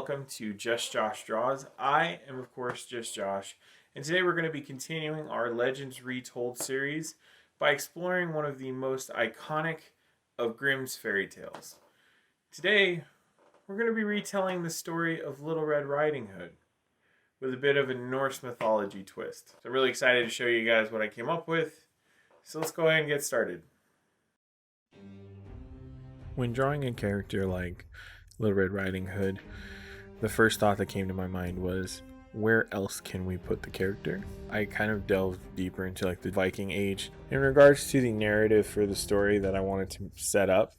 welcome to Just Josh Draws. I am, of course, Just Josh, and today we're going to be continuing our Legends Retold series by exploring one of the most iconic of Grimm's fairy tales. Today, we're going to be retelling the story of Little Red Riding Hood with a bit of a Norse mythology twist. So I'm really excited to show you guys what I came up with, so let's go ahead and get started. When drawing a character like Little Red Riding Hood, the first thought that came to my mind was, where else can we put the character? I kind of delved deeper into like the Viking Age. In regards to the narrative for the story that I wanted to set up,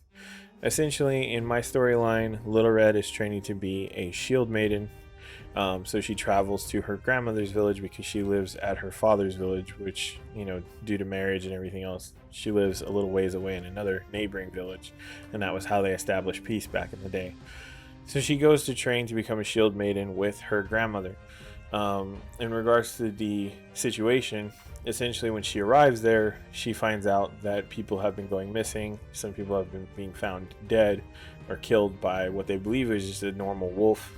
essentially in my storyline, Little Red is training to be a shield maiden. So she travels to her grandmother's village because she lives at her father's village, which, due to marriage and everything else, she lives a little ways away in another neighboring village. And that was how they established peace back in the day. So she goes to train to become a shield maiden with her grandmother. In regards to the situation, essentially when she arrives there, she finds out that people have been going missing. Some people have been being found dead or killed by what they believe is just a normal wolf.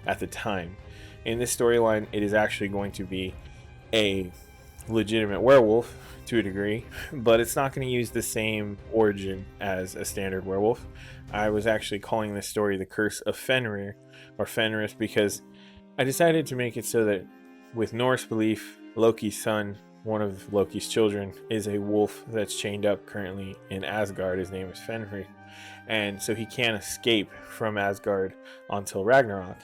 At the time. In this storyline, it is actually going to be a legitimate werewolf to a degree, but it's not going to use the same origin as a standard werewolf. I was actually calling this story The Curse of Fenrir, or Fenris, because I decided to make it so that with Norse belief, Loki's son, one of Loki's children, is a wolf that's chained up currently in Asgard. His name is Fenrir, and so he can't escape from Asgard until Ragnarok.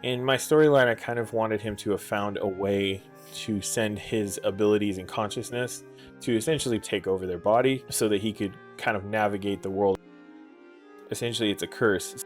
In my storyline, I kind of wanted him to have found a way to send his abilities and consciousness to essentially take over their body so that he could kind of navigate the world. Essentially, it's a curse.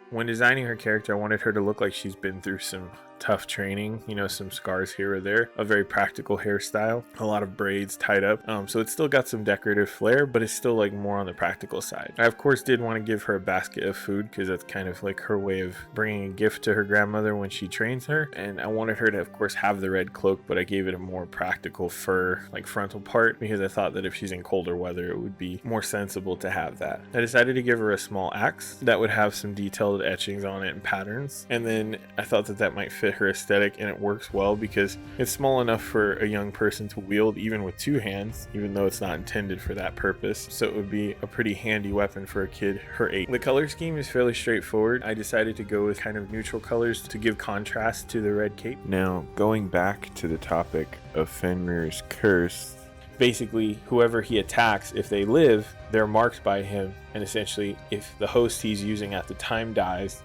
When designing her character, I wanted her to look like she's been through some tough training, some scars here or there, a very practical hairstyle, a lot of braids tied up. So it's still got some decorative flair, but it's still like more on the practical side. I of course did want to give her a basket of food because that's kind of like her way of bringing a gift to her grandmother when she trains her. And I wanted her to of course have the red cloak, but I gave it a more practical fur, like frontal part, because I thought that if she's in colder weather, it would be more sensible to have that. I decided to give her a small axe that would have some detailed etchings on it and patterns. And then I thought that that might fit her aesthetic, and it works well because it's small enough for a young person to wield even with two hands, even though it's not intended for that purpose. So it would be a pretty handy weapon for a kid her age. The color scheme is fairly straightforward. I decided to go with kind of neutral colors to give contrast to the red cape. Now, going back to the topic of Fenrir's curse, basically whoever he attacks, if they live, they're marked by him, and essentially if the host he's using at the time dies,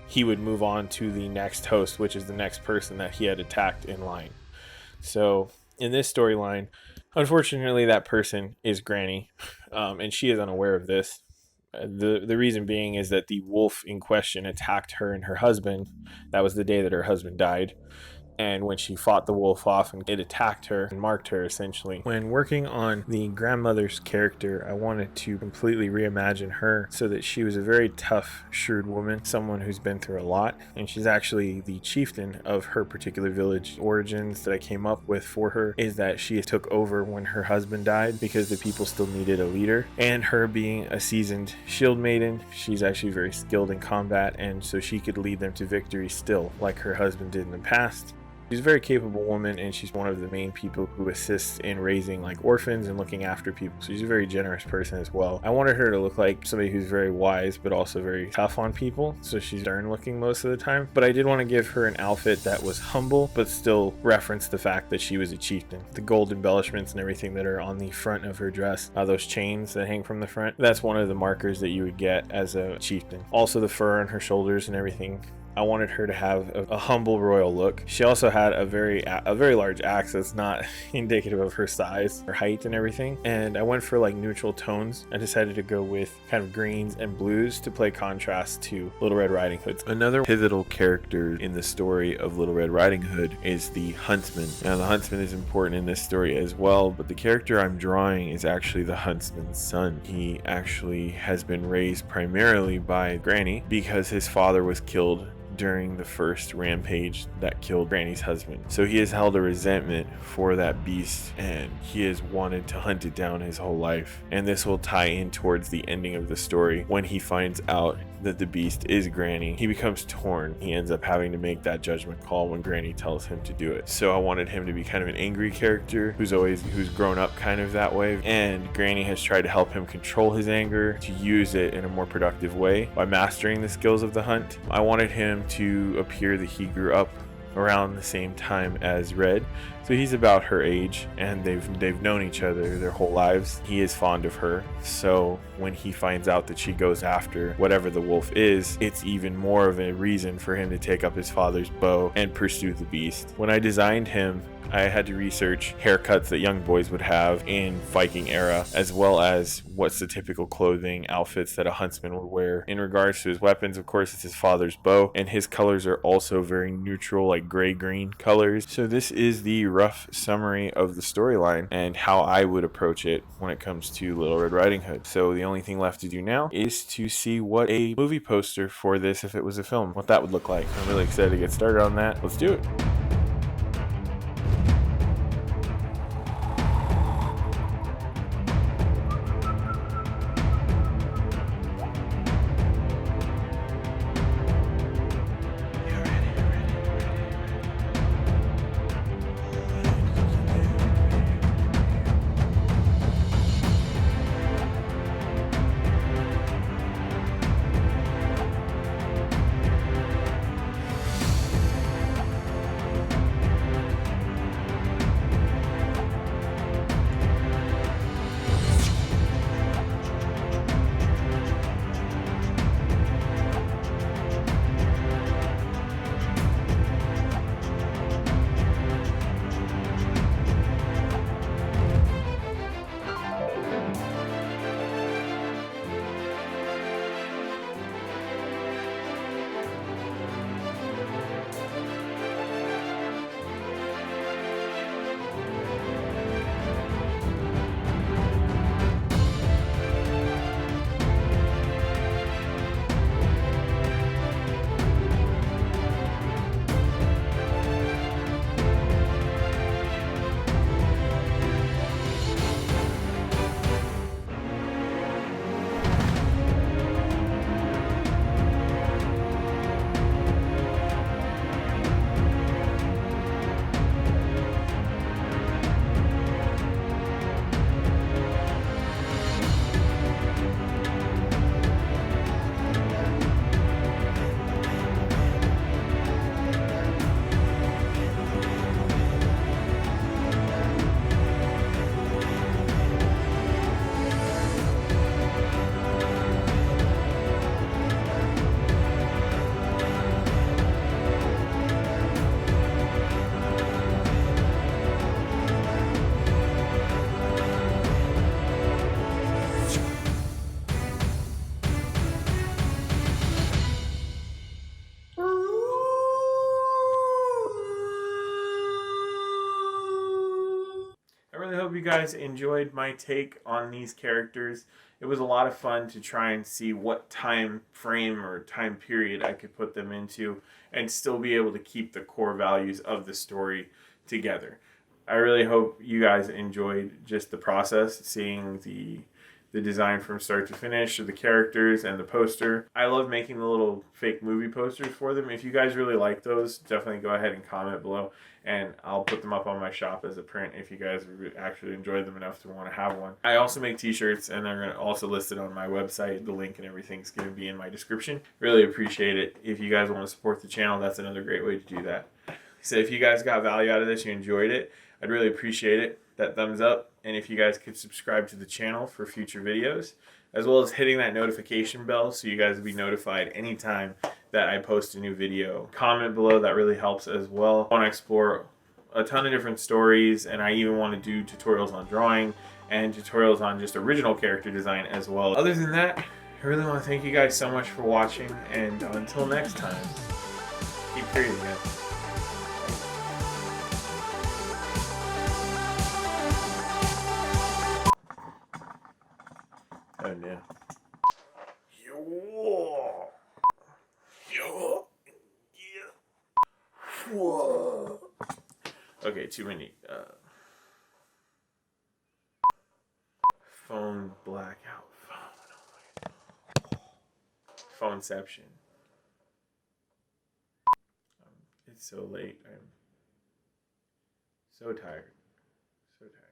he would move on to the next host, which is the next person that he had attacked in line. So in this storyline, unfortunately that person is Granny, and she is unaware of this. The reason being is that the wolf in question attacked her and her husband. That was the day that her husband died. And when she fought the wolf off, and it attacked her and marked her essentially. When working on the grandmother's character, I wanted to completely reimagine her so that she was a very tough, shrewd woman, someone who's been through a lot. And she's actually the chieftain of her particular village. Origins that I came up with for her is that she took over when her husband died because the people still needed a leader. And her being a seasoned shield maiden, she's actually very skilled in combat, and so she could lead them to victory still, like her husband did in the past. She's a very capable woman, and she's one of the main people who assists in raising like orphans and looking after people. So she's a very generous person as well. I wanted her to look like somebody who's very wise but also very tough on people, so she's stern looking most of the time. But I did want to give her an outfit that was humble but still referenced the fact that she was a chieftain. The gold embellishments and everything that are on the front of her dress, those chains that hang from the front, that's one of the markers that you would get as a chieftain. Also the fur on her shoulders and everything, I wanted her to have a humble royal look. She also had a very large axe that's not indicative of her size, her height and everything. And I went for like neutral tones. I decided to go with kind of greens and blues to play contrast to Little Red Riding Hood. Another pivotal character in the story of Little Red Riding Hood is the huntsman. Now the huntsman is important in this story as well, but the character I'm drawing is actually the huntsman's son. He actually has been raised primarily by Granny because his father was killed during the first rampage that killed Granny's husband. So he has held a resentment for that beast, and he has wanted to hunt it down his whole life. And this will tie in towards the ending of the story when he finds out that the beast is Granny, he becomes torn. He ends up having to make that judgment call when Granny tells him to do it. So I wanted him to be kind of an angry character who's grown up kind of that way, and Granny has tried to help him control his anger to use it in a more productive way by mastering the skills of the hunt. I wanted him to appear that he grew up around the same time as Red, so he's about her age, and they've known each other their whole lives. He is fond of her, so when he finds out that she goes after whatever the wolf is, it's even more of a reason for him to take up his father's bow and pursue the beast. When I designed him, I had to research haircuts that young boys would have in Viking era, as well as what's the typical clothing outfits that a huntsman would wear. In regards to his weapons, of course, it's his father's bow, and his colors are also very neutral, like gray-green colors. So this is the rough summary of the storyline and how I would approach it when it comes to Little Red Riding Hood. So the only thing left to do now is to see what a movie poster for this, if it was a film, what that would look like. I'm really excited to get started on that. Let's do it. Hope you guys enjoyed my take on these characters. It was a lot of fun to try and see what time frame or time period I could put them into and still be able to keep the core values of the story together. I really hope you guys enjoyed just the process, seeing the design from start to finish of the characters and the poster. I love making the little fake movie posters for them. If you guys really like those, definitely go ahead and comment below, and I'll put them up on my shop as a print if you guys actually enjoy them enough to want to have one. I also make t-shirts, and they're going to also list it on my website. The link and everything's going to be in my description. Really appreciate it. If you guys want to support the channel, that's another great way to do that. So if you guys got value out of this, you enjoyed it, I'd really appreciate it. That thumbs up, and if you guys could subscribe to the channel for future videos, as well as hitting that notification bell so you guys will be notified anytime that I post a new video. Comment below, that really helps as well. I want to explore a ton of different stories, and I even want to do tutorials on drawing and tutorials on just original character design as well. Other than that, I really want to thank you guys so much for watching, and until next time, keep creating, guys. Oh no. Okay, too many. Phone blackout. Phoneception. It's so late. I'm so tired. So tired.